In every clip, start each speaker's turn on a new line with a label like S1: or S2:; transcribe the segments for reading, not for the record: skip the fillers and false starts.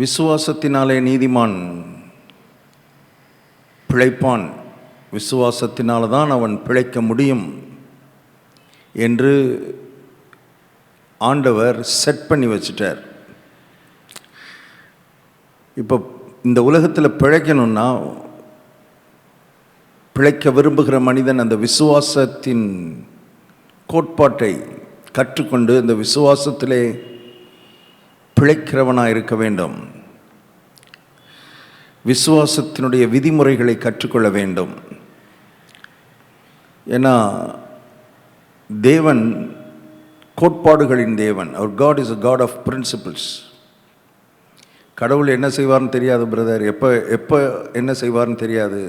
S1: விசுவாசத்தினாலே நீதிமான் பிழைப்பான், விசுவாசத்தினால தான் அவன் பிழைக்க முடியும் என்று ஆண்டவர் செட் பண்ணி வச்சிட்டார். இப்போ இந்த உலகத்தில் பிழைக்கணும்னா, பிழைக்க விரும்புகிற மனிதன் அந்த விசுவாசத்தின் கோட்பாட்டை கற்றுக்கொண்டு இந்த விசுவாசத்திலே பிழைக்கிறவனாக இருக்க வேண்டும். விசுவாசத்தினுடைய விதிமுறைகளை கற்றுக்கொள்ள வேண்டும். ஏன்னா தேவன் கோட்பாடுகளின் தேவன். அவர் God is a God of principles. கடவுள் என்ன செய்வார்னு தெரியாது பிரதர், எப்போ என்ன செய்வார்னு தெரியாது.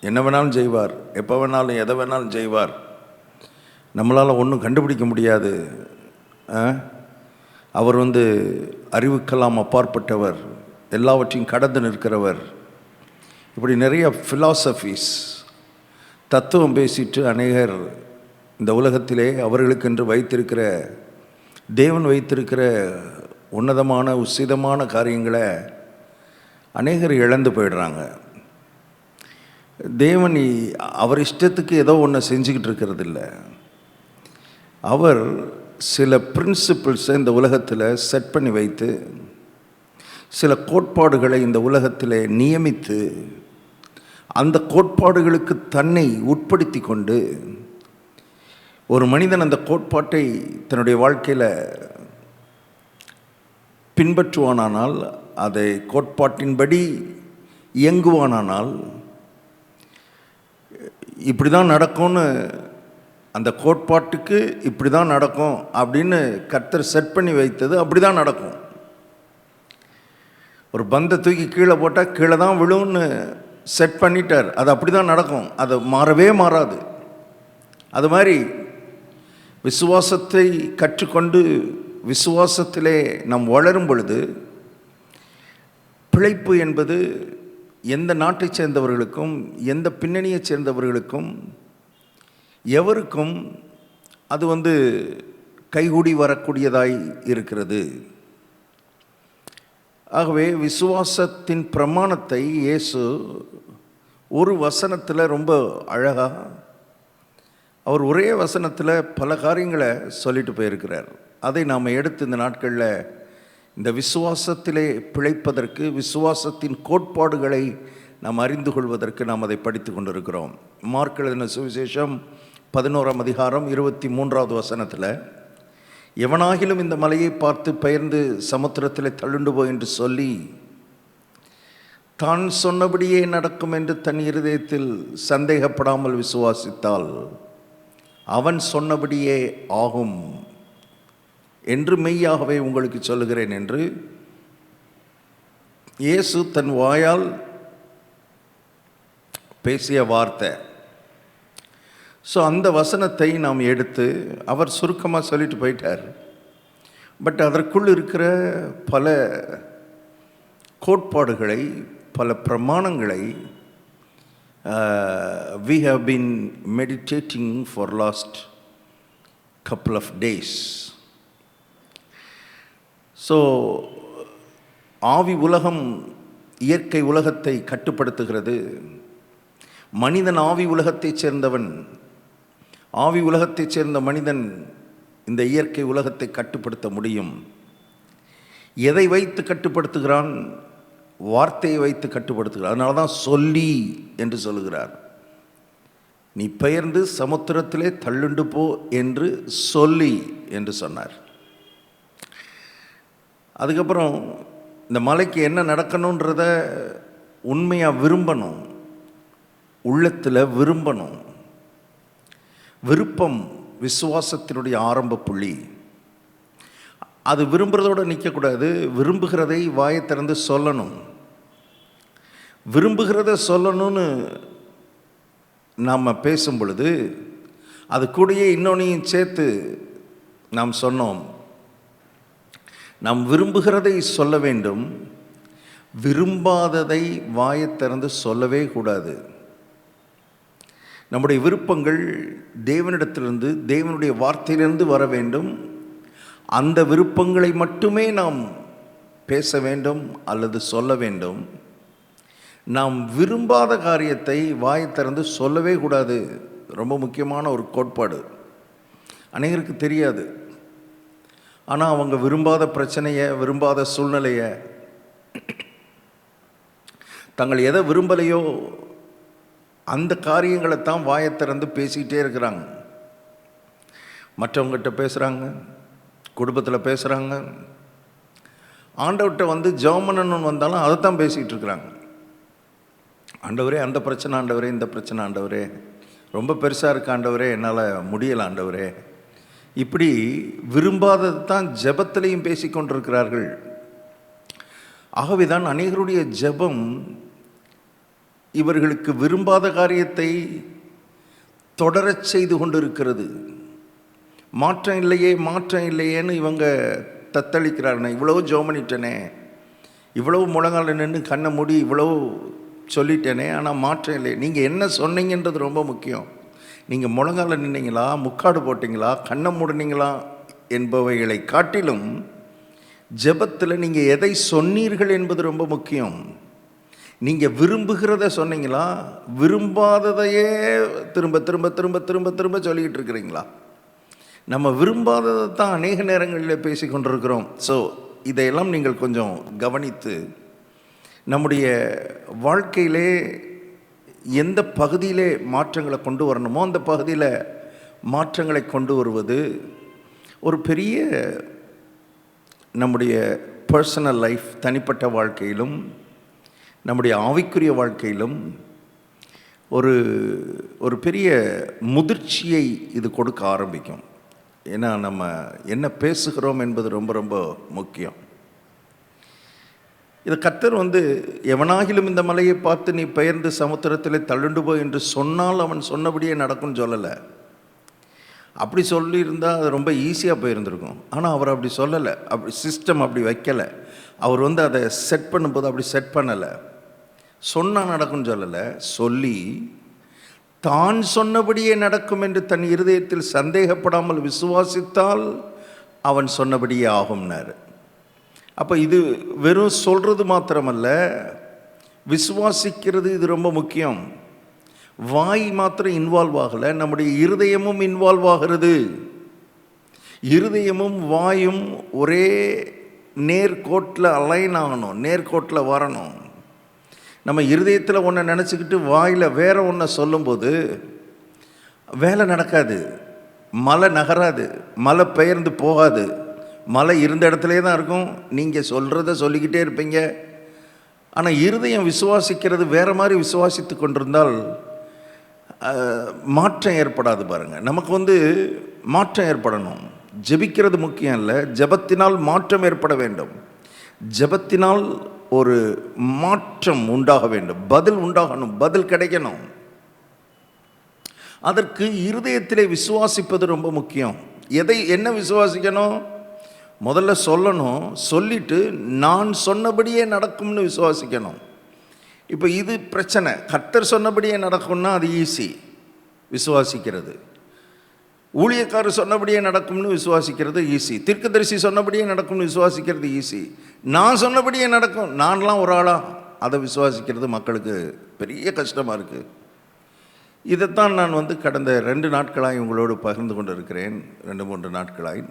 S1: என்ன வேணாலும் செய்வார், எப்போ வேணாலும் எதை வேணாலும் செய்வார். நம்மளால் ஒன்றும் கண்டுபிடிக்க முடியாது. அவர் அறிவுக்கெல்லாம் அப்பாற்பட்டவர், எல்லாவற்றையும் கடந்து நிற்கிறவர். இப்படி நிறைய ஃபிலாசபிஸ், தத்துவம் பேசிட்டு அநேகர் இந்த உலகத்திலே அவர்களுக்கென்று வைத்திருக்கிற, தேவன் வைத்திருக்கிற உன்னதமான உசிதமான காரியங்களை அநேகர் இழந்து போயிடுறாங்க. தேவன் அவர் இஷ்டத்துக்கு ஏதோ ஒன்று செஞ்சுக்கிட்டு இருக்கிறது இல்லை. அவர் சில பிரின்சிபிள்ஸை இந்த உலகத்தில் செட் பண்ணி வைத்து, சில கோட்பாடுகளை இந்த உலகத்தில் நியமித்து, அந்த கோட்பாடுகளுக்கு தன்னை உட்படுத்தி கொண்டு ஒரு மனிதன் அந்த கோட்பாட்டை தன்னுடைய வாழ்க்கையில் பின்பற்றுவானானால், அதை கோட்பாட்டின்படி இயங்குவானானால், இப்படி தான் நடக்கும்னு, அந்த கோட்பாட்டுக்கு இப்படி தான் நடக்கும் அப்படின்னு கர்த்தர் செட் பண்ணி வைத்தது அப்படி தான் நடக்கும். ஒரு பந்தை தூக்கி கீழே போட்டால் கீழே தான் விழுன்னு செட் பண்ணிட்டார், அது அப்படி தான் நடக்கும், அது மாறவே மாறாது. அது மாதிரி விசுவாசத்தை கற்றுக்கொண்டு விசுவாசத்திலே நாம் வளரும் பொழுது, பிழைப்பு என்பது எந்த நாட்டைச் சேர்ந்தவர்களுக்கும் எந்த பின்னணியைச் சேர்ந்தவர்களுக்கும் எவருக்கும் அது கைகூடி வரக்கூடியதாய் இருக்கிறது. ஆகவே விசுவாசத்தின் பிரமாணத்தை இயேசு ஒரு வசனத்தில் ரொம்ப அழகாக, அவர் ஒரே வசனத்தில் பல காரியங்களை சொல்லிட்டு போயிருக்கிறார். அதை நாம் எடுத்து இந்த நாட்களில் இந்த விசுவாசத்திலே பிழைப்பதற்கு, விசுவாசத்தின் கோட்பாடுகளை நாம் அறிந்து கொள்வதற்கு நாம் அதை படித்து கொண்டிருக்கிறோம். மார்க் எழுதின சுவிசேஷம் 11ஆம் அதிகாரம் 23வது வசனத்தில், எவனாகிலும் இந்த மலையை பார்த்து பெயர்ந்து சமுத்திரத்தில் தள்ளுண்டு போ என்று சொல்லி தான் சொன்னபடியே நடக்கும் என்று தன் இருதயத்தில் சந்தேகப்படாமல் விசுவாசித்தால் அவன் சொன்னபடியே ஆகும் என்று மெய்யாகவே உங்களுக்கு சொல்லுகிறேன் என்று இயேசு தன் வாயால் பேசிய வார்த்தை. ஸோ அந்த வசனத்தை நாம் எடுத்து, அவர் சுருக்கமாக சொல்லிட்டு போயிட்டார். பட் அதற்குள் இருக்கிற பல கோட்பாடுகளை, பல பிரமாணங்களை we have been meditating for last couple of days. So ஆவி உலகம் இயற்கை உலகத்தை கட்டுப்படுத்துகிறது. மனிதன் ஆவி உலகத்தைச் சேர்ந்தவன். ஆவி உலகத்தைச் சேர்ந்த மனிதன் இந்த இயற்கை உலகத்தை கட்டுப்படுத்த முடியும். எதை வைத்து கட்டுப்படுத்துகிறான்? வார்த்தையை வைத்து கட்டுப்படுத்துகிறார். அதனால தான் சொல்லி என்று சொல்லுகிறார். நீ பெயர்ந்து சமுத்திரத்திலே தள்ளுண்டு போ என்று சொல்லி என்று சொன்னார். அதுக்கப்புறம் இந்த மலைக்கு என்ன நடக்கணுன்றத உண்மையாக விரும்பணும், உள்ளத்தில் விரும்பணும். விருப்பம் விசுவாசத்தினுடைய ஆரம்ப புள்ளி. அது விரும்புகிறதோடு நிற்கக்கூடாது, விரும்புகிறதை வாயை திறந்து சொல்லணும். விரும்புகிறத சொல்லணும்னு நாம் பேசும் பொழுது அது கூடயே இன்னொன்னையும் சேர்த்து நாம் சொன்னோம். நாம் விரும்புகிறதை சொல்ல வேண்டும், விரும்பாததை வாயை திறந்து சொல்லவே கூடாது. நம்முடைய விருப்பங்கள் தேவனிடத்திலிருந்து, தேவனுடைய வார்த்தையிலிருந்து வர வேண்டும். அந்த விருப்பங்களை மட்டுமே நாம் பேச வேண்டும் அல்லது சொல்ல வேண்டும். நாம் விரும்பாத காரியத்தை வாய் திறந்து சொல்லவே கூடாது. ரொம்ப முக்கியமான ஒரு கோட்பாடு. அநேகருக்கு தெரியாது. ஆனால் அவங்க விரும்பாத பிரச்சனையை, விரும்பாத சூழ்நிலையை, தங்கள் எதை விரும்பலையோ அந்த காரியங்களை தான் வாயை திறந்து பேசிக்கிட்டே இருக்கிறாங்க. மற்றவங்ககிட்ட பேசுகிறாங்க, குடும்பத்தில் பேசுகிறாங்க, ஆண்டவர்கிட்ட வந்து ஜெபம் பண்ணணும்னு வந்தாலும் அதை தான் பேசிக்கிட்டு இருக்கிறாங்க. ஆண்டவரே அந்த பிரச்சனை, ஆண்டவரே இந்த பிரச்சனை, ஆண்டவரே ரொம்ப பெருசாக இருக்கு, ஆண்டவரே என்னால் முடியலை, ஆண்டவரே. இப்படி விரும்பாதது தான் ஜெபத்திலையும் பேசி கொண்டிருக்கிறார்கள். ஆகவே தான் அநேகருடைய ஜெபம் இவர்களுக்கு விரும்பாத காரியத்தை தொடரச் செய்து கொண்டிருக்கிறது. மாற்றம் இல்லையே, மாற்றம் இல்லையேன்னு இவங்க தத்தளிக்கிறார்கள். இவ்வளவு ஜெபம் பண்ணிட்டேனே, இவ்வளவு முழங்கால நின்று கண்ணை மூடி இவ்வளவு சொல்லிட்டேனே, ஆனால் மாற்றம் இல்லை. நீங்கள் என்ன சொன்னீங்கன்றது ரொம்ப முக்கியம். நீங்கள் முழங்கால நின்னீங்களா, முக்காடு போட்டிங்களா, கண்ணை மூடினீங்களா என்பவைகளை காட்டிலும் ஜெபத்தில் நீங்கள் எதை சொன்னீர்கள் என்பது ரொம்ப முக்கியம். நீங்கள் விரும்புகிறத சொன்னீங்களா, விரும்பாததையே திரும்ப திரும்ப திரும்ப திரும்ப திரும்ப சொல்லிக்கிட்டு இருக்கிறீங்களா? நம்ம விரும்பாததை தான் அநேக நேரங்களில் பேசி கொண்டிருக்கிறோம். ஸோ இதையெல்லாம் நீங்கள் கொஞ்சம் கவனித்து நம்முடைய வாழ்க்கையிலே எந்த பகுதியிலே மாற்றங்களை கொண்டு வரணுமோ அந்த பகுதியில் மாற்றங்களை கொண்டு வருவது ஒரு பெரிய நம்முடைய பர்சனல் லைஃப், தனிப்பட்ட வாழ்க்கையிலும் நம்முடைய ஆவிக்குரிய வாழ்க்கையிலும் ஒரு பெரிய முதிர்ச்சியை இது கொடுக்க ஆரம்பிக்கும். ஏன்னா நம்ம என்ன பேசுகிறோம் என்பது ரொம்ப ரொம்ப முக்கியம். இது கர்த்தர் வந்து எவனாகிலும் இந்த மலையை பார்த்து நீ பெயர்ந்து சமுத்திரத்தில் தள்ளுண்டு போ என்று சொன்னால் அவன் சொன்னபடியே நடக்கும்னு சொல்லலை. அப்படி சொல்லியிருந்தால் அது ரொம்ப ஈஸியாக போயிருந்திருக்கும். ஆனால் அவர் அப்படி சொல்லலை, அப்படி சிஸ்டம் அப்படி வைக்கலை. அவர் வந்து அதை செட் பண்ணும்போது அப்படி செட் பண்ணலை. சொன்னால் நடக்கும்னு சொல்லலை, சொல்லி தான் சொன்னபடியே நடக்கும் என்று தன் இருதயத்தில் சந்தேகப்படாமல் விசுவாசித்தால் அவன் சொன்னபடியே ஆகும்னார். அப்போ இது வெறும் சொல்கிறது மாத்திரமல்ல, விசுவாசிக்கிறது இது ரொம்ப முக்கியம். வாய் மாத்திரம் இன்வால்வ் ஆகலை, நம்முடைய இருதயமும் இன்வால்வ் ஆகிறது. இருதயமும் வாயும் ஒரே நேர்கோட்டில் அலைன் ஆகணும், நேர்கோட்டில் வரணும். நம்ம இருதயத்தில் ஒன்றை நினச்சிக்கிட்டு வாயில் வேற ஒன்றை சொல்லும்போது வேலை நடக்காது, மலை நகராது, மலை பெயர்ந்து போகாது. மலை இருந்த இடத்துலே தான் இருக்கும், நீங்கள் சொல்கிறத சொல்லிக்கிட்டே இருப்பீங்க. ஆனால் இருதயம் விசுவாசிக்கிறது வேறு மாதிரி விசுவாசித்து கொண்டிருந்தால் மாற்றம் ஏற்படாது. பாருங்கள், நமக்கு வந்து மாற்றம் ஏற்படணும். ஜெபிக்கிறது முக்கியம் இல்லை, ஜெபத்தினால் மாற்றம் ஏற்பட வேண்டும். ஜெபத்தினால் ஒரு மாற்றம் உண்டாக வேண்டும், பதில் உண்டாகணும், பதில் கிடைக்கணும். அதற்கு இருதயத்திலே விசுவாசிப்பது ரொம்ப முக்கியம். என்ன விசுவாசிக்கணும்? முதல்ல சொல்லணும், சொல்லிட்டு நான் சொன்னபடியே நடக்கும்னு விசுவாசிக்கணும். இப்போ இது பிரச்சனை. கர்த்தர் சொன்னபடியே நடக்கும்னா அது ஈஸி விசுவாசிக்கிறது. ஊழியக்காரர் சொன்னபடியே நடக்கும்னு விசுவாசிக்கிறது ஈஸி. தீர்க்கதரிசி சொன்னபடியே நடக்கும்னு விசுவாசிக்கிறது ஈஸி. நான் சொன்னபடியே நடக்கும், நான்லாம் ஒரு ஆளா, அதை விசுவாசிக்கிறது மக்களுக்கு பெரிய கஷ்டமாக இருக்குது. இதைத்தான் நான் வந்து கடந்த 2 நாட்களாய் உங்களோடு பகிர்ந்து கொண்டு இருக்கிறேன். 2-3 நாட்களாய்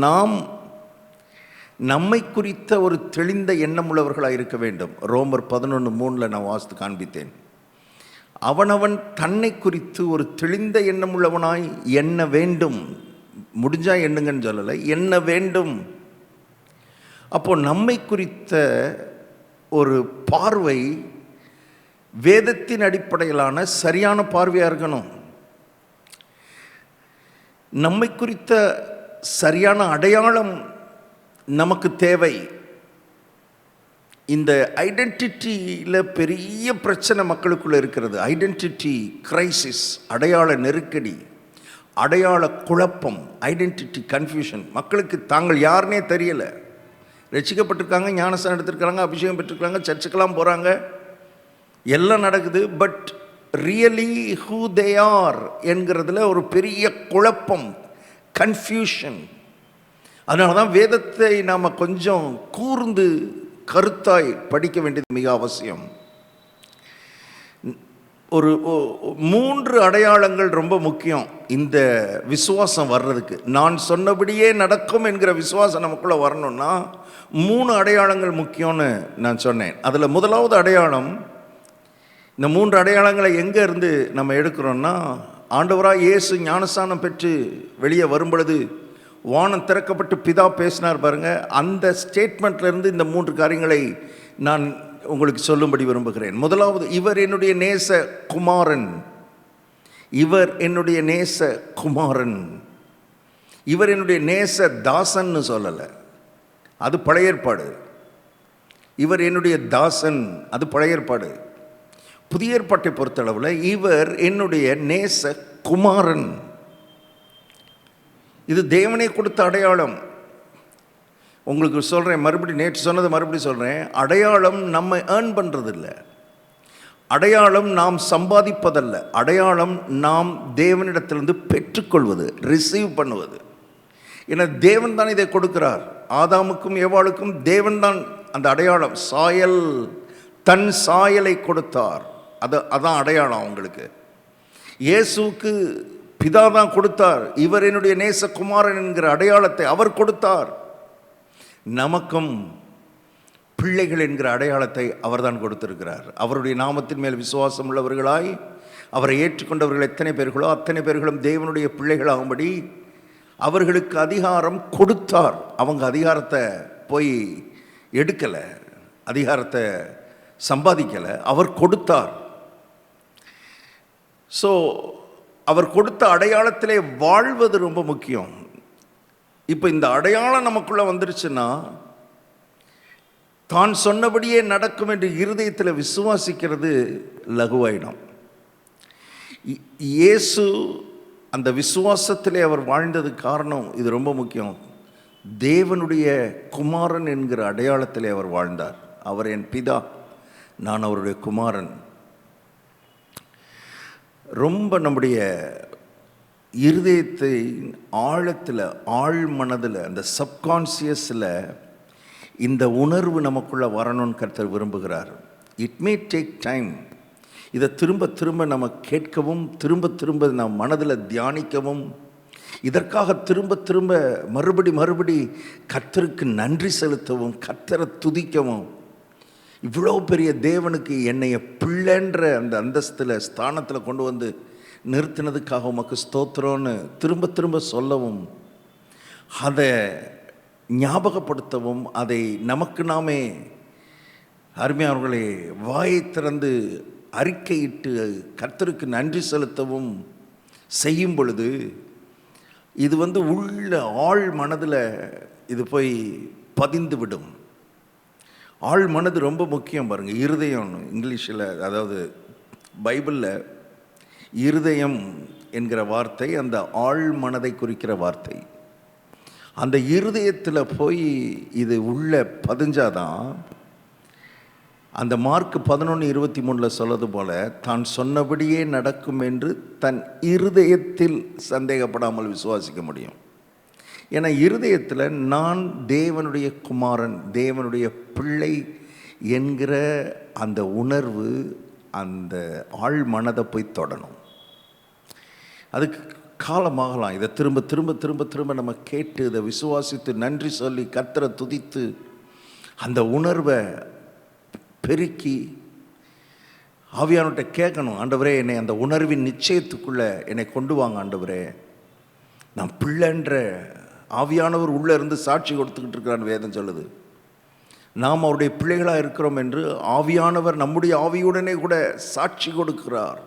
S1: நாம் நம்மை குறித்த ஒரு தெளிந்த எண்ணம் உள்ளவர்களாக இருக்க வேண்டும். ரோமர் 11:3 நான் வாசித்து காண்பித்தேன். அவனவன் தன்னை குறித்து ஒரு தெளிந்த எண்ணம் உள்ளவனாய் எண்ண வேண்டும். முடிஞ்சா எண்ணுங்கன்னு சொல்லலை, எண்ண வேண்டும். அப்போ நம்மை குறித்த ஒரு பார்வை வேதத்தின் அடிப்படையிலான சரியான பார்வையாக இருக்கணும். நம்மை குறித்த சரியான அடையாளம் நமக்கு தேவை. இந்த ஐடென்டிட்டியில் பெரிய பிரச்சனை மக்களுக்குள்ளே இருக்கிறது. ஐடென்டிட்டி கிரைசிஸ், அடையாள நெருக்கடி, அடையாள குழப்பம், ஐடென்டிட்டி கன்ஃபியூஷன். மக்களுக்கு தாங்கள் யாருன்னே தெரியலை. ரட்சிக்கப்பட்டிருக்காங்க, ஞானஸ்தானம் எடுத்திருக்கிறாங்க, அபிஷேகம் பெற்றிருக்காங்க, சர்ச்சுக்கெல்லாம் போகிறாங்க, எல்லாம் நடக்குது. But really who they are என்கிறதுல ஒரு பெரிய குழப்பம், கன்ஃபியூஷன். அதனால தான் வேதத்தை நாம் கொஞ்சம் கூர்ந்து கருத்தாய் படிக்க வேண்டியது மிக அவசியம். ஒரு 3 அடையாளங்கள் ரொம்ப முக்கியம் இந்த விசுவாசம் வர்றதுக்கு. நான் சொன்னபடியே நடக்கும் என்கிற விசுவாசம் நமக்குள்ளே வரணும்னா 3 அடையாளங்கள் முக்கியம்னு நான் சொன்னேன். அதில் முதலாவது அடையாளம், இந்த 3 அடையாளங்களை எங்கே இருந்து நம்ம எடுக்கிறோன்னா, ஆண்டவராக இயேசு ஞானஸ்நானம் பெற்று வெளியே வரும்பொழுது வானம் திறக்கப்பட்டு பிதா பேசினார் பாருங்க, அந்த ஸ்டேட்மெண்ட்லேருந்து இந்த 3 காரியங்களை நான் உங்களுக்கு சொல்லும்படி விரும்புகிறேன். முதலாவது, இவர் என்னுடைய நேச குமாரன். இவர் என்னுடைய நேச குமாரன். இவர் என்னுடைய நேச தாசன்னு சொல்லலை, அது பழைய ஏற்பாடு. இவர் என்னுடைய தாசன், அது பழைய ஏற்பாடு. புதிய ஏற்பாட்டை பொறுத்தளவில் இவர் என்னுடைய நேச குமாரன். இது தேவனே கொடுத்த அடையாளம். உங்களுக்கு சொல்கிறேன், மறுபடியும் நேற்று சொன்னதை மறுபடியும் சொல்கிறேன். அடையாளம் நம்ம ஏர்ன் பண்ணுறது இல்லை, அடையாளம் நாம் சம்பாதிப்பதல்ல, அடையாளம் நாம் தேவனிடத்திலிருந்து பெற்றுக்கொள்வது, ரிசீவ் பண்ணுவது. ஏன்னா தேவன் தான் இதை கொடுக்கிறார். ஆதாமுக்கும் ஏவாளுக்கும் தேவன் தான் அந்த அடையாளம், சாயல், தன் சாயலை கொடுத்தார். அதான் அடையாளம் அவங்களுக்கு. இயேசுக்கு பிதா தான் கொடுத்தார். இவர் என்னுடைய நேசகுமாரன் என்கிற அடையாளத்தை அவர் கொடுத்தார். நமக்கும் பிள்ளைகள் என்கிற அடையாளத்தை அவர் தான் கொடுத்திருக்கிறார். அவருடைய நாமத்தின் மேல் விசுவாசம் உள்ளவர்களாய் அவரை ஏற்றுக்கொண்டவர்கள் எத்தனை பேர்களோ அத்தனை பேர்களும் தேவனுடைய பிள்ளைகளாகும்படி அவர்களுக்கு அதிகாரம் கொடுத்தார். அவங்க அதிகாரத்தை போய் எடுக்கலை, அதிகாரத்தை சம்பாதிக்கலை, அவர் கொடுத்தார். ஸோ அவர் கொடுத்த அடையாளத்திலே வாழ்வது ரொம்ப முக்கியம். இப்போ இந்த அடையாளம் நமக்குள்ளே வந்துருச்சுன்னா, தான் சொன்னபடியே நடக்கும் என்று இருதயத்தில் விசுவாசிக்கிறது லகுவாயிடும். இயேசு அந்த விசுவாசத்திலே அவர் வாழ்ந்தது காரணம், இது ரொம்ப முக்கியம். தேவனுடைய குமாரன் என்கிற அடையாளத்திலே அவர் வாழ்ந்தார். அவர் என் பிதா, நான் அவருடைய குமாரன். ரொம்ப நம்முடைய இருதயத்தை ஆழத்தில், ஆழ் மனதில், அந்த சப்கான்சியஸில் இந்த உணர்வு நமக்குள்ளே வரணும்னு கர்த்தர் விரும்புகிறார். It may take time. இதை திரும்ப திரும்ப நம்ம கேட்கவும், திரும்ப திரும்ப நம்ம மனதில் தியானிக்கவும், இதற்காக திரும்ப திரும்ப மறுபடி கர்த்தருக்கு நன்றி செலுத்தவும், கர்த்தரை துதிக்கவும். இவ்வளோ பெரிய தேவனுக்கு என்னைய பிள்ளைன்ற அந்த அந்தஸ்தில், ஸ்தானத்தில் கொண்டு வந்து நிறுத்தினதுக்காக உமக்கு ஸ்தோத்திரம்னு திரும்ப திரும்ப சொல்லவும், அதை ஞாபகப்படுத்தவும், அதை நமக்கு நாமே அருமையானவர்களே வாயை திறந்து அறிக்கையிட்டு கர்த்தருக்கு நன்றி செலுத்தவும் செய்யும் பொழுது, இது உள்ள ஆழ் மனதில் இது போய் பதிந்து விடும். ஆழ் மனது ரொம்ப முக்கியம் பாருங்கள். இருதயம் இங்கிலீஷில், அதாவது பைபிளில் இருதயம் என்கிற வார்த்தை அந்த ஆழ் மனதை குறிக்கிற வார்த்தை. அந்த இருதயத்தில் போய் இது உள்ள பதிஞ்சாதான், அந்த மார்க் 11:23 சொல்வது போல, தான் சொன்னபடியே நடக்கும் என்று தன் இருதயத்தில் சந்தேகப்படாமல் விசுவாசிக்க முடியும். ஏன்னா இருதயத்தில் நான் தேவனுடைய குமாரன், தேவனுடைய பிள்ளை என்கிற அந்த உணர்வு அந்த ஆழ் மனதை போய் தொடணும். அதுக்கு காலமாகலாம். இதை திரும்ப திரும்ப திரும்ப திரும்ப நம்ம கேட்டு, இதை விசுவாசித்து நன்றி சொல்லி கர்த்தரை துதித்து அந்த உணர்வை பெருக்கி ஆவியானவர்கிட்ட கேட்கணும். ஆண்டவரே, என்னை அந்த உணர்வின் நிச்சயத்துக்குள்ளே என்னை கொண்டு வாங்க ஆண்டவரே. நான் பிள்ளைன்ற ஆவியானவர் உள்ளே இருந்து சாட்சி கொடுத்துக்கிட்டு இருக்கிறான்னு வேதம் சொல்லுது. நாம் அவருடைய பிள்ளைகளாக இருக்கிறோம் என்று ஆவியானவர் நம்முடைய ஆவியுடனே கூட சாட்சி கொடுக்கிறார்.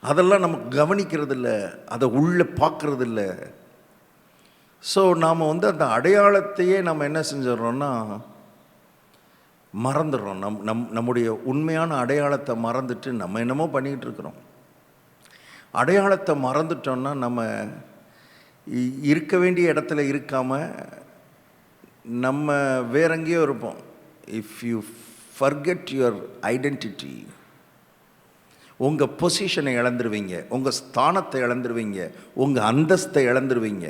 S1: அதெல்லாம் நமக்கு கவனிக்கிறதில்ல, அதை உள்ளே பார்க்கறதில்ல. ஸோ நாம் அந்த அடையாளத்தையே நம்ம என்ன செஞ்சிடறோன்னா மறந்துடுறோம். நம்முடைய உண்மையான அடையாளத்தை மறந்துட்டு நம்ம என்னமோ பண்ணிக்கிட்டு இருக்கிறோம். அடையாளத்தை மறந்துட்டோம்னா நம்ம இருக்க வேண்டிய இடத்துல இருக்காமல் நம்ம வேற எங்கேயோ இருப்போம். If you forget your identity, உங்கள் பொசிஷனை இழந்துருவீங்க, உங்கள் ஸ்தானத்தை இழந்துருவீங்க, உங்கள் அந்தஸ்தை இழந்துருவீங்க.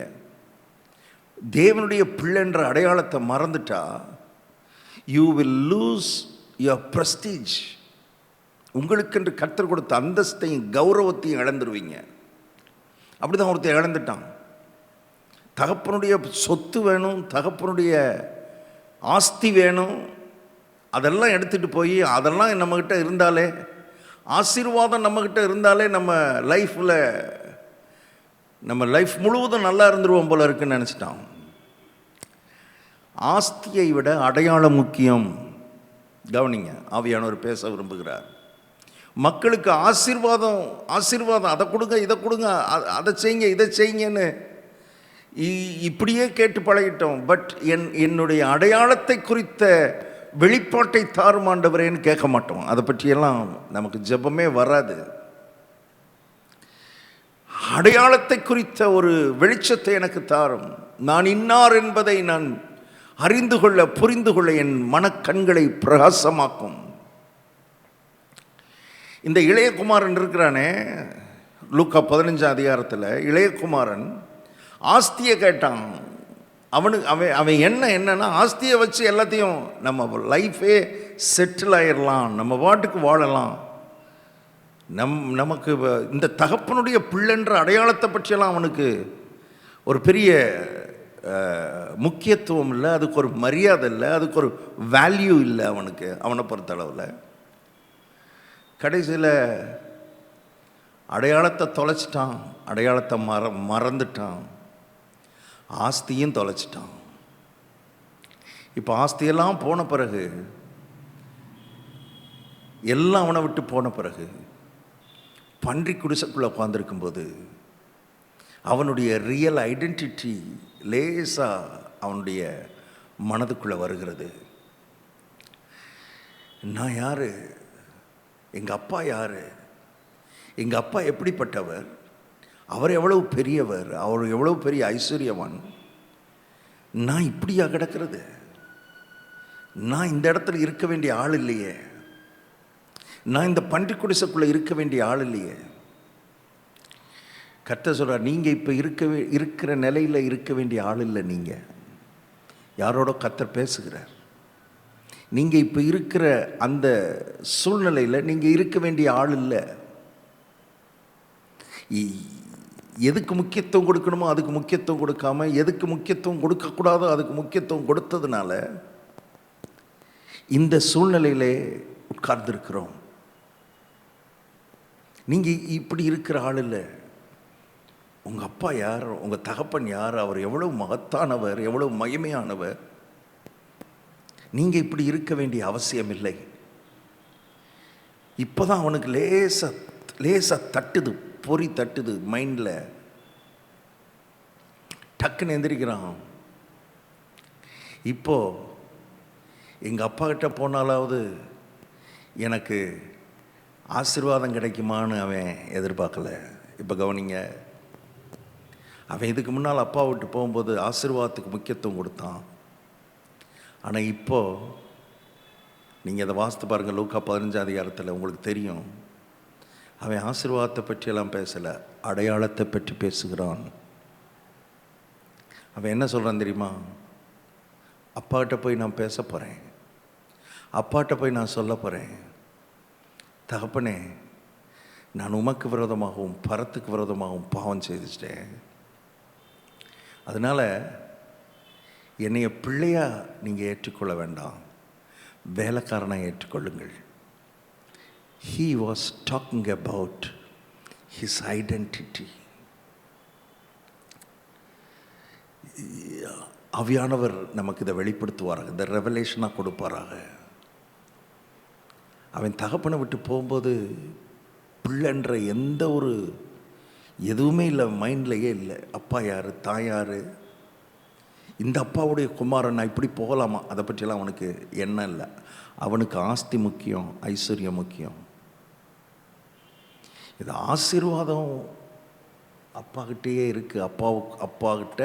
S1: தேவனுடைய பிள்ளைன்ற அடையாளத்தை மறந்துட்டா you will lose your prestige. உங்களுக்கென்று கர்த்தர் கொடுத்த அந்தஸ்தையும் கௌரவத்தையும் இழந்துருவீங்க. அப்படி தான் ஒருத்தர் இழந்துட்டான். தகப்பனுடைய சொத்து வேணும், தகப்பனுடைய ஆஸ்தி வேணும், அதெல்லாம் எடுத்துகிட்டு போய் அதெல்லாம் நம்மக்கிட்ட இருந்தாலே, ஆசீர்வாதம் நம்மக்கிட்ட இருந்தாலே நம்ம லைஃப் முழுவதும் நல்லா இருந்துருவோம் போல இருக்குன்னு நினச்சிட்டான். ஆஸ்தியை விட அடையாளம் முக்கியம். கவனிங்க, ஆவியானவர் பேச விரும்புகிறார். மக்களுக்கு ஆசீர்வாதம் அதை கொடுங்க, இதை கொடுங்க, அதை செய்யுங்க, இதை செய்யுங்கன்னு இப்படியே கேட்டு பழகிட்டோம். பட் என்னுடைய அடையாளத்தை குறித்த வெளிப்பாட்டை தாரும் ஆண்டவரேன்னு கேட்க மாட்டோம். அதை பற்றியெல்லாம் நமக்கு ஜெபமே வராது. அடையாளத்தை குறித்த ஒரு வெளிச்சத்தை எனக்கு தாரும், நான் இன்னார் என்பதை நான் அறிந்து கொள்ள, புரிந்து கொள்ள என் மனக்கண்களை பிரகாசமாக்கும். இந்த இளையகுமாரன் இருக்கிறானே, லூக்கா 15 அதிகாரத்தில் இளையகுமாரன் ஆஸ்தியை கேட்டான். அவன் என்னன்னா ஆஸ்தியை வச்சு எல்லாத்தையும் நம்ம லைஃபே செட்டில் ஆயிடலாம், நம்ம பாட்டுக்கு வாழலாம், நமக்கு இந்த தகப்பனுடைய பிள்ளைன்ற அடையாளத்தை பற்றியெல்லாம் அவனுக்கு ஒரு பெரிய முக்கியத்துவம் இல்லை, அதுக்கு ஒரு மரியாதை இல்லை, அதுக்கு ஒரு வேல்யூ இல்லை அவனை பொறுத்தளவில். கடைசியில் அடையாளத்தை தொலைச்சிட்டான், அடையாளத்தை மறந்துட்டான், ஆஸ்தியும் தொலைச்சிட்டான். இப்போ ஆஸ்தியெல்லாம் போன பிறகு, எல்லாம் அவனை விட்டு போன பிறகு, பன்றி குடிசைக்குள்ளே உட்காந்துருக்கும்போது அவனுடைய ரியல் ஐடென்டிட்டி லேசாக அவனுடைய மனதுக்குள்ளே வருகிறது. நான் யார், எங்கள் அப்பா யார், எங்கள் அப்பா எப்படிப்பட்டவர், அவர் எவ்வளவு பெரியவர், அவர் எவ்வளவு பெரிய ஐஸ்வர்யவான், நான் இப்படியா கிடக்கிறது, நான் இந்த இடத்துல இருக்க வேண்டிய ஆள் இல்லையே, நான் இந்த பன்றி குடிசைக்குள்ளே இருக்க வேண்டிய ஆள் இல்லையே. கர்த்தர் சொல்கிறார், நீங்கள் இப்போ இருக்கிற நிலையில் இருக்க வேண்டிய ஆள் இல்லை. நீங்கள் யாரோட கர்த்தர் பேசுகிறார். நீங்கள் இப்போ இருக்கிற அந்த சூழ்நிலையில் நீங்கள் இருக்க வேண்டிய ஆள் இல்லை. எதுக்கு முக்கியத்துவம் கொடுக்கணுமோ அதுக்கு முக்கியத்துவம் கொடுக்காம, எதுக்கு முக்கியத்துவம் கொடுக்கக்கூடாதோ அதுக்கு முக்கியத்துவம் கொடுத்ததுனால இந்த சூழ்நிலையிலே உட்கார்ந்துருக்கிறோம். நீங்கள் இப்படி இருக்கிற ஆள் இல்லை. உங்கள் அப்பா யார், உங்கள் தகப்பன் யார், அவர் எவ்வளவு மகத்தானவர், எவ்வளவு மகிமையானவர். நீங்கள் இப்படி இருக்க வேண்டிய அவசியம் இல்லை. இப்போ தான் அவனுக்கு லேசாக தட்டுது, பொறி தட்டுது மைண்டில். டக்குன்னு எந்திரிக்கிறான். இப்போது எங்கள் அப்பா கிட்ட போனாலாவது எனக்கு ஆசீர்வாதம் கிடைக்குமான்னு அவன் எதிர்பார்க்கல. இப்போ கவனிங்க, அவன் இதுக்கு முன்னால் அப்பா விட்டு போகும்போது ஆசீர்வாதத்துக்கு முக்கியத்துவம் கொடுத்தான். ஆனால் இப்போது நீங்கள் அதை வாசித்து பாருங்கள், லூக்கா 15 அதிகாரத்தில் உங்களுக்கு தெரியும். அவன் ஆசீர்வாதத்தை பற்றியெல்லாம் பேசலை, அடையாளத்தை பற்றி பேசுகிறான். அவன் என்ன சொல்கிறான் தெரியுமா? அப்பாகிட்ட போய் நான் பேச போகிறேன், அப்பாட்ட போய் நான் சொல்ல போகிறேன், தகப்பனே நான் உமக்கு விரோதமாகவும் பரத்துக்கு விரோதமாகவும் பாவம் செய்துட்டேன், அதனால் என்னைய பிள்ளையாக நீங்கள் ஏற்றுக்கொள்ள வேண்டாம், வேலைக்காரனை ஏற்றுக்கொள்ளுங்கள். He was talking about his identity. ஆவியானவர் நமக்கு இதை வெளிப்படுத்துவாராக, இந்த ரெவலேஷனாக கொடுப்பாராக. அவன் தகப்பனை விட்டு போகும்போது பிள்ளைன்ற எந்த ஒரு எதுவுமே இல்லை, மைண்ட்லேயே இல்லை. அப்பா யார், தாய் யார், இந்த அப்பாவுடைய குமாரன் நான் இப்படி போகலாமா, அதை பற்றியெல்லாம் அவனுக்கு எண்ணம் இல்லை. அவனுக்கு ஆஸ்தி முக்கியம், ஐஸ்வர்யம் முக்கியம். இது ஆசீர்வாதம் அப்பாக்கிட்டேயே இருக்குது. அப்பாக்கிட்ட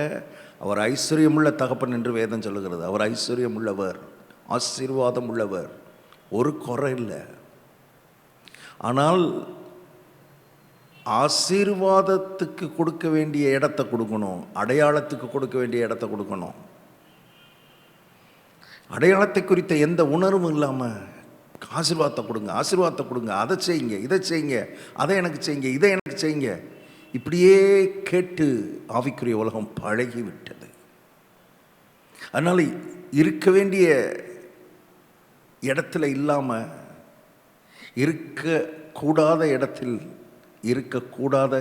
S1: அவர் ஐஸ்வர்யமுள்ள தகப்பன் என்று வேதம் சொல்லுகிறது. அவர் ஐஸ்வர்யம் உள்ளவர், ஆசீர்வாதம் உள்ளவர், ஒரு குறை இல்லை. ஆனால் ஆசீர்வாதத்துக்கு கொடுக்க வேண்டிய இடத்தை கொடுக்கணும், அடையாளத்துக்கு கொடுக்க வேண்டிய இடத்தை கொடுக்கணும். அடையாளத்தை குறித்த எந்த உணர்வும் இல்லாமல் ஆசீர்வாதத்தை கொடுங்க, ஆசீர்வாதத்தை கொடுங்க, அதை செய்யுங்க, இதை செய்யுங்க, அதை எனக்கு செய்யுங்க, இதை எனக்கு செய்யுங்க, இப்படியே கேட்டு ஆவிக்குரிய உலகம் பழகிவிட்டது. அதனால் இருக்க வேண்டிய இடத்துல இல்லாமல் இருக்கக்கூடாத இடத்தில் இருக்கக்கூடாத,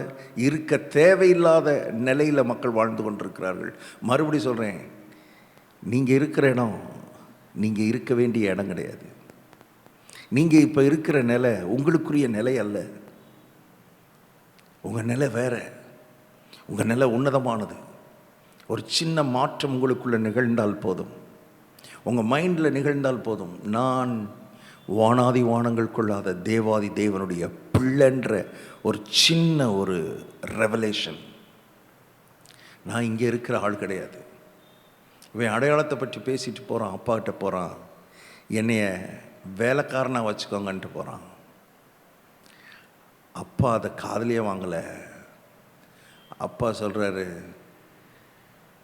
S1: இருக்க தேவையில்லாத நிலையில் மக்கள் வாழ்ந்து கொண்டிருக்கிறார்கள். மறுபடி சொல்கிறேன், நீங்கள் இருக்கிற இடம் நீங்கள் இருக்க வேண்டிய இடம் கிடையாது. நீங்கள் இப்போ இருக்கிற நிலை உங்களுக்குரிய நிலை அல்ல. உங்கள் நிலை வேற, உங்கள் நிலை உன்னதமானது. ஒரு சின்ன மாற்றம் உங்களுக்குள்ளே நிகழ்ந்தால் போதும், உங்கள் மைண்டில் நிகழ்ந்தால் போதும், நான் வானாதி வானங்கள் கொள்ளாத தேவாதி தேவனுடைய பிள்ளைன்ற ஒரு சின்ன ஒரு ரெவலேஷன். நான் இங்கே இருக்கிற ஆள் கிடையாது. இவன் அடையாளத்தை பற்றி பேசிட்டு போகிறான், அப்பா கிட்ட போகிறான், என்னைய வேலைக்காரனாக வச்சுக்கோங்கன்ட்டு போகிறான். அப்பா அதை காதலியே வாங்கலை. அப்பா சொல்கிறாரு,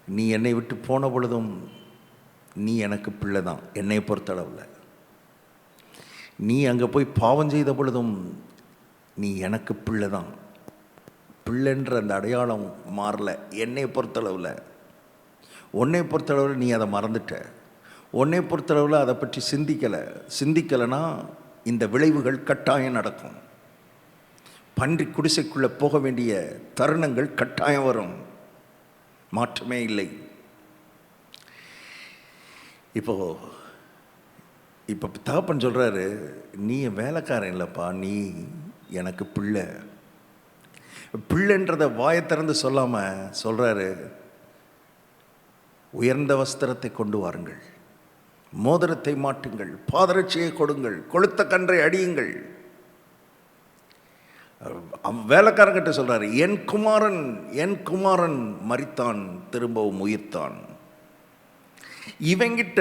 S1: நீ என்னை விட்டு போன பொழுதும் நீ எனக்கு பிள்ளை தான். என்னை பொறுத்தளவில் நீ அங்கே போய் பாவம் செய்த பொழுதும் நீ எனக்கு பிள்ளை தான். பிள்ளைன்ற அந்த அடையாளம் மாறல. என்னை பொறுத்தளவில், உன்னை பொறுத்தளவில் நீ அதை மறந்துட்ட. உன்னை பொறுத்தளவில் அதை பற்றி சிந்திக்கலைன்னா இந்த விளைவுகள் கட்டாயம் நடக்கும். பன்றி குடிசைக்குள்ளே போக வேண்டிய தருணங்கள் கட்டாயம் வரும், மாற்றமே இல்லை. இப்போ தகப்பன் சொல்கிறாரு, நீ வேலைக்காரன் இல்லைப்பா, நீ எனக்கு பிள்ளை. பிள்ளைன்றதை வாயை திறந்து சொல்லாமல் சொல்கிறாரு, உயர்ந்த வஸ்திரத்தை கொண்டு வாருங்கள், மோதிரத்தை மாட்டுங்கள், பாதரட்சியை கொடுங்கள், கொளுத்த கன்றை அடியுங்கள். வேலைக்காரங்கிட்ட சொல்கிறாரு, என் குமாரன் மரித்தான், திரும்பவும் உயிர்த்தான். இவங்கிட்ட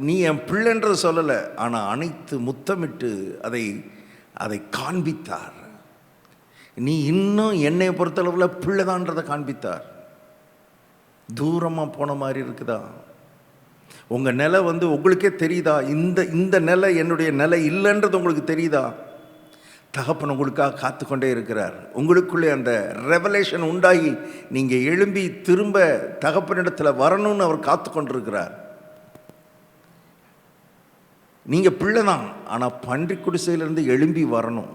S1: நீ என் பிள்ளைன்றது சொல்லலை, ஆனால் அனைத்து முத்தமிட்டு அதை காண்பித்தார். நீ இன்னும் என்னை பொறுத்தளவில் பிள்ளைதான்றதை காண்பித்தார். தூரமாக போன மாதிரி இருக்குதா? உங்கள் நிலை உங்களுக்கே தெரியுதா? இந்த நிலை என்னுடைய நிலை இல்லைன்றது உங்களுக்கு தெரியுதா? தகப்பன் உங்களுக்காக காத்து கொண்டே இருக்கிறார். உங்களுக்குள்ளே அந்த ரெவலேஷன் உண்டாகி நீங்கள் எழும்பி திரும்ப தகப்பனிடத்தில் வரணும்னு அவர் காத்து கொண்டிருக்கிறார். நீங்கள் பிள்ளை தான், ஆனால் பன்றி குடிசையிலேருந்து எழும்பி வரணும்.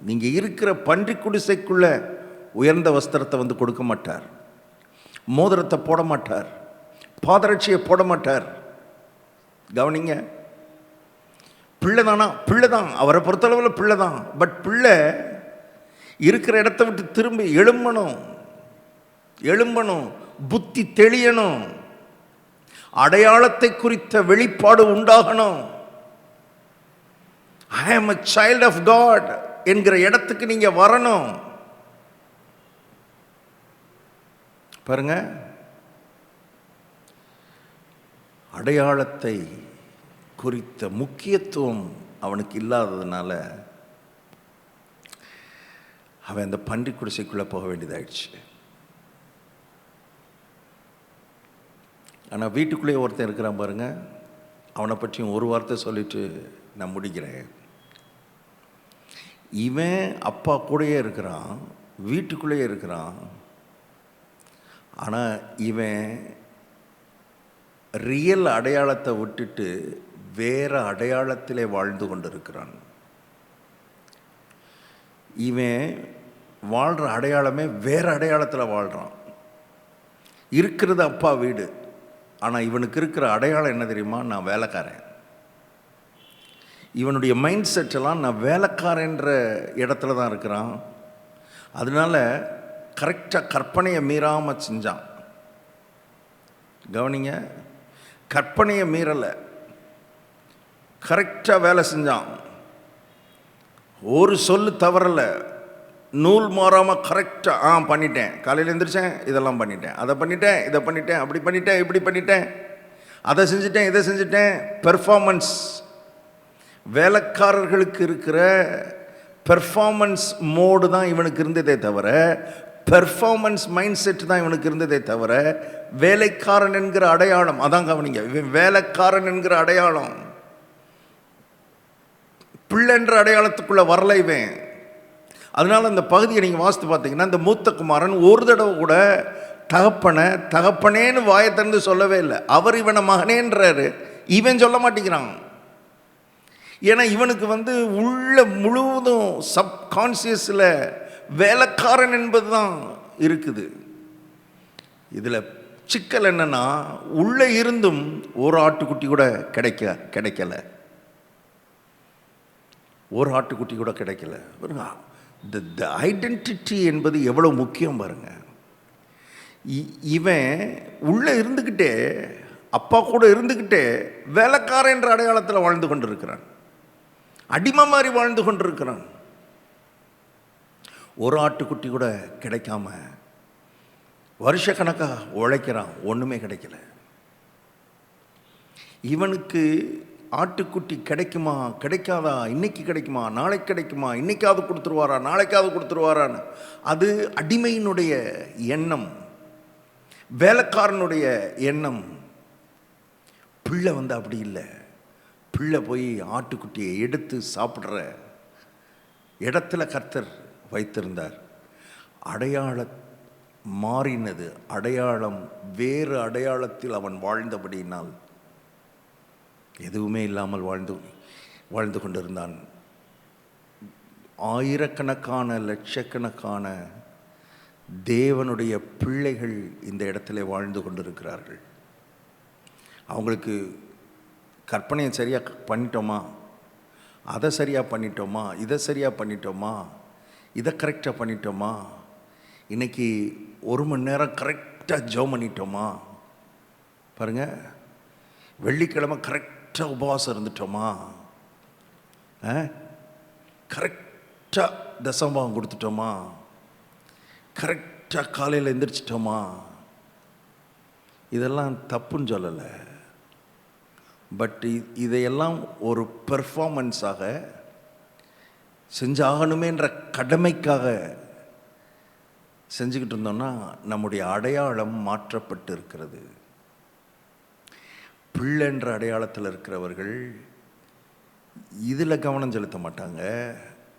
S1: நீங்கள் இருக்கிற பன்றி குடிசைக்குள்ளே உயர்ந்த வஸ்திரத்தை கொடுக்க மாட்டார், மோதிரத்தை போட மாட்டார், பாதரட்சியை போட மாட்டார். கவனிங்க, பிள்ளைதானா? பிள்ளைதான், அவரை பொறுத்தளவில் பிள்ளைதான். பட் பிள்ளை இருக்கிற இடத்த விட்டு திரும்பி எழும்பணும், புத்தி தெளியணும், அடையாளத்தை குறித்த வெளிப்பாடு உண்டாகணும். I am a child of God என்கிற இடத்துக்கு நீங்க வரணும். பாருங்க, அடையாளத்தை குறித்த முக்கியத்துவம் அவனுக்கு இல்லாததுனால அவன் அந்த பன்றி குடிசைக்குள்ளே போக வேண்டியதாயிடுச்சு. ஆனால் வீட்டுக்குள்ளேயே ஒருத்தன் இருக்கிறான் பாருங்க, அவனை பற்றியும் ஒரு வார்த்தை சொல்லிட்டு நான் முடிக்கிறேன். இவன் அப்பா கூடயே இருக்கிறான், வீட்டுக்குள்ளேயே இருக்கிறான். ஆனால் இவன் ரியல் அடையாளத்தை விட்டுட்டு வேற அடையாளத்திலே வாழ்ந்து கொண்டிருக்கிறான். இவன் வாழ்கிற அடையாளமே வேற அடையாளத்தில் வாழ்கிறான். இருக்கிறது அப்பா வீடு, ஆனால் இவனுக்கு இருக்கிற அடையாளம் என்ன தெரியுமா? நான் வேலைக்காரன். இவனுடைய மைண்ட் செட்டெல்லாம் நான் வேலைக்காரன்ற இடத்துல தான் இருக்கிறான். அதனால கரெக்டாக கற்பனையை மீறாமல் செஞ்சான். கவனிங்க, கற்பனையை மீறலை, கரெக்டாக வேலை செஞ்சான். ஒரு சொல்லு தவறலை, நூல் மாறாமல் கரெக்டாக பண்ணிட்டேன். காலையில் எழுந்திரிச்சேன், இதெல்லாம் பண்ணிட்டேன், அதை பண்ணிட்டேன், இதை பண்ணிட்டேன், அப்படி பண்ணிட்டேன், இப்படி பண்ணிட்டேன், அதை செஞ்சுட்டேன், இதை செஞ்சுட்டேன். பெர்ஃபார்மன்ஸ். வேலைக்காரர்களுக்கு இருக்கிற பெர்ஃபார்மன்ஸ் மோடு தான் இவனுக்கு இருந்ததே தவிர, பெர்ஃபார்மன்ஸ் மைண்ட் செட் தான் இவனுக்கு இருந்ததே தவிர, வேலைக்காரன் என்கிற அடையாளம், அதான் கவனிங்க, இவன் வேலைக்காரன் என்கிற அடையாளம், பிள்ளைன்ற அடையாளத்துக்குள்ள வரல இவன். அதனால அந்த பகுதியை நீங்கள் வாசித்து பார்த்தீங்கன்னா, இந்த மூத்த குமாரன் ஒரு தடவை கூட தகப்பனேன்னு வாயை திறந்து சொல்லவே இல்லை. அவர் இவனை மகனேன்றாரு, இவன் சொல்ல மாட்டேங்கிறான். ஏன்னா இவனுக்கு உள்ள முழுவதும் சப்கான்சியஸில் வேலைக்காரன் என்பது தான் இருக்குது. இதில் சிக்கல் என்னன்னா, உள்ளே இருந்தும் ஒரு ஆட்டுக்குட்டி கூட கிடைக்கல, ஒரு ஆட்டுக்குட்டி கூட கிடைக்கல. த ஐடென்டிட்டி என்பது எவ்வளோ முக்கியம் பாருங்க. இவன் உள்ளே இருந்துக்கிட்டே, அப்பா கூட இருந்துக்கிட்டே வேலைக்காரன் என்ற அடையாளத்தில் வாழ்ந்து கொண்டிருக்கிறான், அடிமை மாதிரி வாழ்ந்து கொண்டிருக்கிறான். ஒரு ஆட்டுக்குட்டி கூட கிடைக்காம வருஷக்கணக்காக உழைக்கிறான், ஒன்றுமே கிடைக்கல. இவனுக்கு ஆட்டுக்குட்டி கிடைக்குமா கிடைக்காதா, இன்னைக்கு கிடைக்குமா நாளைக்கு கிடைக்குமா, இன்னைக்காவது கொடுத்துருவாரா நாளைக்காவது கொடுத்துருவாரான்னு, அது அடிமையினுடைய எண்ணம், வேலைக்காரனுடைய எண்ணம். பிள்ளை அப்படி இல்லை. பிள்ளை போய் ஆட்டுக்குட்டியை எடுத்து சாப்பிட்ற இடத்துல கர்த்தர் வைத்திருந்தார். அடையாளம் மாறினது, அடையாளம் வேறு அடையாளத்தில் அவன் வாழ்ந்தபடியினால் எதுவுமே இல்லாமல் வாழ்ந்து கொண்டிருந்தான். ஆயிரக்கணக்கான லட்சக்கணக்கான தேவனுடைய பிள்ளைகள் இந்த இடத்துல வாழ்ந்து கொண்டிருக்கிறார்கள். அவங்களுக்கு கற்பனையை சரியாக பண்ணிட்டோமா, அதை சரியாக பண்ணிட்டோமா, இதை சரியாக பண்ணிட்டோமா, இதை கரெக்டாக பண்ணிட்டோமா, இன்றைக்கி 1 மணி நேரம் கரெக்டாக ஜெபம் பண்ணிட்டோமா, பாருங்கள், வெள்ளிக்கிழமை கரெக்டாக உபவாசம் இருந்துட்டோமா, கரெக்டாக தசமபாகம் கொடுத்துட்டோமா, கரெக்டாக காலையில் எந்திரிச்சிட்டோமா. இதெல்லாம் தப்புன்னு சொல்லலை. பட் இதையெல்லாம் ஒரு பெர்ஃபார்மன்ஸாக செஞ்சாகணுமேன்ற கடமைக்காக செஞ்சுக்கிட்டு இருந்தோம்னா நம்முடைய அடையாளம் மாற்றப்பட்டு இருக்கிறது. பிள்ளைன்ற அடையாளத்தில் இருக்கிறவர்கள் இதில் கவனம் செலுத்த மாட்டாங்க,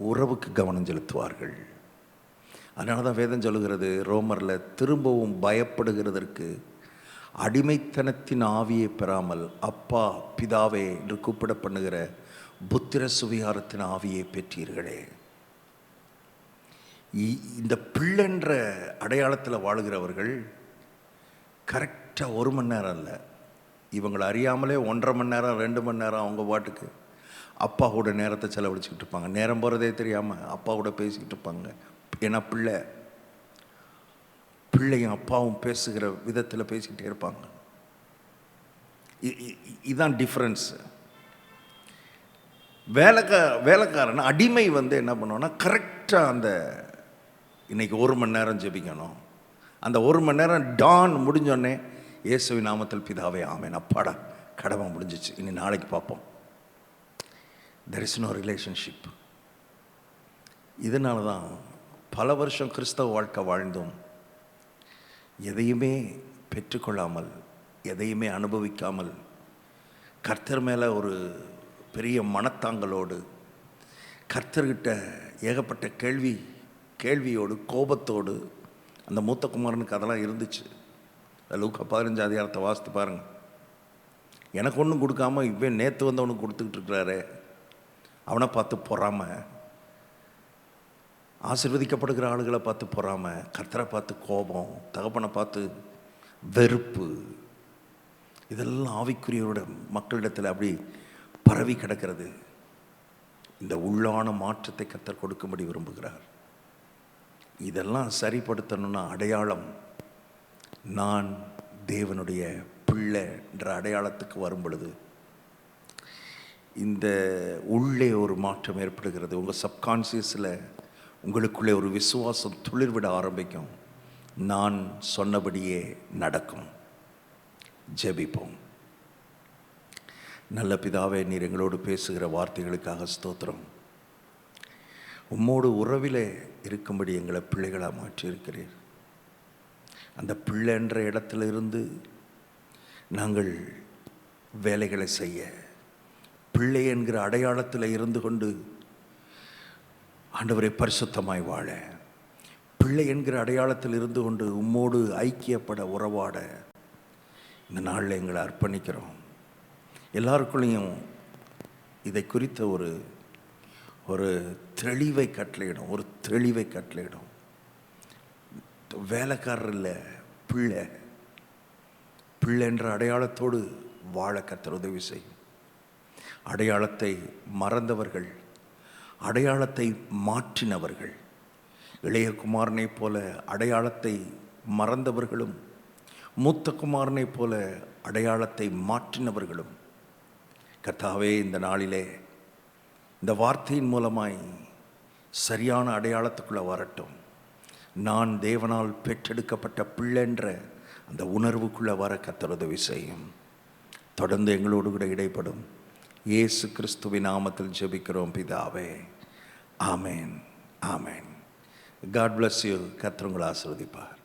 S1: உறவுக்கு கவனம் செலுத்துவார்கள். அதனால தான் வேதம் சொல்லுகிறது ரோமரில், திரும்பவும் பயப்படுகிறதற்கு அடிமைத்தனத்தின் ஆவியை பெறாமல் அப்பா பிதாவே என்று கூப்பிட பண்ணுகிற புத்திர சுவிகாரத்தின் ஆவியை பெற்றீர்களே. இந்த பிள்ளைன்ற அடையாளத்தில் வாழுகிறவர்கள் கரெக்டாக 1 மணி நேரம் இல்லை, இவங்களை அறியாமலே 1.5 மணி நேரம் 2 மணி நேரம் அவங்க பாட்டுக்கு அப்பாவோட நேரத்தை செலவழிச்சுக்கிட்டு இருப்பாங்க. நேரம் போகிறதே தெரியாமல் அப்பாவோட பேசிக்கிட்டு இருப்பாங்க. ஏன்னா பிள்ளையும் அப்பாவும் பேசுகிற விதத்தில் பேசிக்கிட்டே இருப்பாங்க. இதுதான் டிஃப்ரென்ஸு. வேலைக்காரன் அடிமை என்ன பண்ணுவோன்னா, கரெக்டாக அந்த இன்றைக்கி 1 மணி நேரம் ஜெபிக்கணும், அந்த 1 மணி நேரம் டான் முடிஞ்சோடனே இயேசுவின் நாமத்தில் பிதாவே ஆமென், அப்பாடா கடமை முடிஞ்சிச்சு, இனி நாளைக்கு பார்ப்போம். There is no relationship. இதனால தான் பல வருஷம் கிறிஸ்தவ வாழ்க்கை வாழ்ந்தும் எதையுமே பெற்றுக்கொள்ளாமல், எதையுமே அனுபவிக்காமல், கர்த்தர் மேலே ஒரு பெரிய மனத்தாங்கலோடு, கர்த்தர்கிட்ட ஏகப்பட்ட கேள்வியோடு கோபத்தோடு, அந்த மூத்த குமாரனுக்கு அதெல்லாம் இருந்துச்சு. லூக்கா 15 அதிகாரத்தை வாசித்து பாருங்கள். எனக்கு ஒன்றும் கொடுக்காம இவன் நேற்று வந்தவனுக்கு கொடுத்துக்கிட்டு இருக்கிறாரே, அவனை பார்த்து பொறாமல், ஆசீர்வதிக்கப்படுகிற ஆளுகளை பார்த்து பொறாமல், கர்த்தரை பார்த்து கோபம், தகப்பனை பார்த்து வெறுப்பு, இதெல்லாம் ஆவிக்குரியோட மக்களிடத்தில் அப்படி பரவி கிடக்கிறது. இந்த உள்ளான மாற்றத்தை கர்த்தர் கொடுக்கும்படி விரும்புகிறார். இதெல்லாம் சரிப்படுத்தணும்னா அடையாளம், நான் தேவனுடைய பிள்ளை என்ற அடையாளத்துக்கு வரும் பொழுது இந்த உள்ளே ஒரு மாற்றம் ஏற்படுகிறது. உங்கள் சப்கான்சியஸில் உங்களுக்குள்ளே ஒரு விசுவாசம் துளிர்விட ஆரம்பிக்கும். நான் சொன்னபடியே நடக்கும். ஜெபிப்போம். நல்ல பிதாவே, நீர் எங்களோடு பேசுகிற வார்த்தைகளுக்காக ஸ்தோத்திரம். உம்மோடு உறவிலே இருக்கும்படி எங்களை பிள்ளைகளாக மாற்றியிருக்கிறீர். அந்த பிள்ளை என்ற இடத்துல இருந்து நாங்கள் வேலைகளை செய்ய, பிள்ளை என்கிற அடையாளத்தில் இருந்து கொண்டு ஆண்டவரை பரிசுத்தமாய் வாழ, பிள்ளை என்கிற அடையாளத்தில் இருந்து கொண்டு உம்மோடு ஐக்கியப்பட, உறவாட இந்த நாளில் எங்களை அர்ப்பணிக்கிறோம். எல்லாருக்குள்ளேயும் இதை குறித்த ஒரு தெளிவை கட்டளையிடும், ஒரு தெளிவை கட்டளையிடும். வேலைக்காரர் இல்லை, பிள்ளை என்ற அடையாளத்தோடு வாழ கர்த்தர் உதவி செய்யும். அடையாளத்தை மறந்தவர்கள், அடையாளத்தை மாற்றினவர்கள், இளைய குமாரனைப் போல அடையாளத்தை மறந்தவர்களும், மூத்த குமாரனைப் போல அடையாளத்தை மாற்றினவர்களும் கர்த்தாவே இந்த நாளிலே இந்த வார்த்தையின் மூலமாய் சரியான அடையாளத்துக்குள்ளே வரட்டும். நான் தேவனால் பெற்றெடுக்கப்பட்ட பிள்ளை என்ற அந்த உணர்வுக்குள்ளே வர கர்த்தர் உதவி செய்யும். தொடர்ந்து எங்களோடு கூட இடைப்படும். இயேசு கிறிஸ்துவின் நாமத்தில் ஜெபிக்கிறோம் பிதாவே. ஆமேன், ஆமேன். God bless you. கர்த்தர் உங்களை ஆசீர்வதிப்பார்.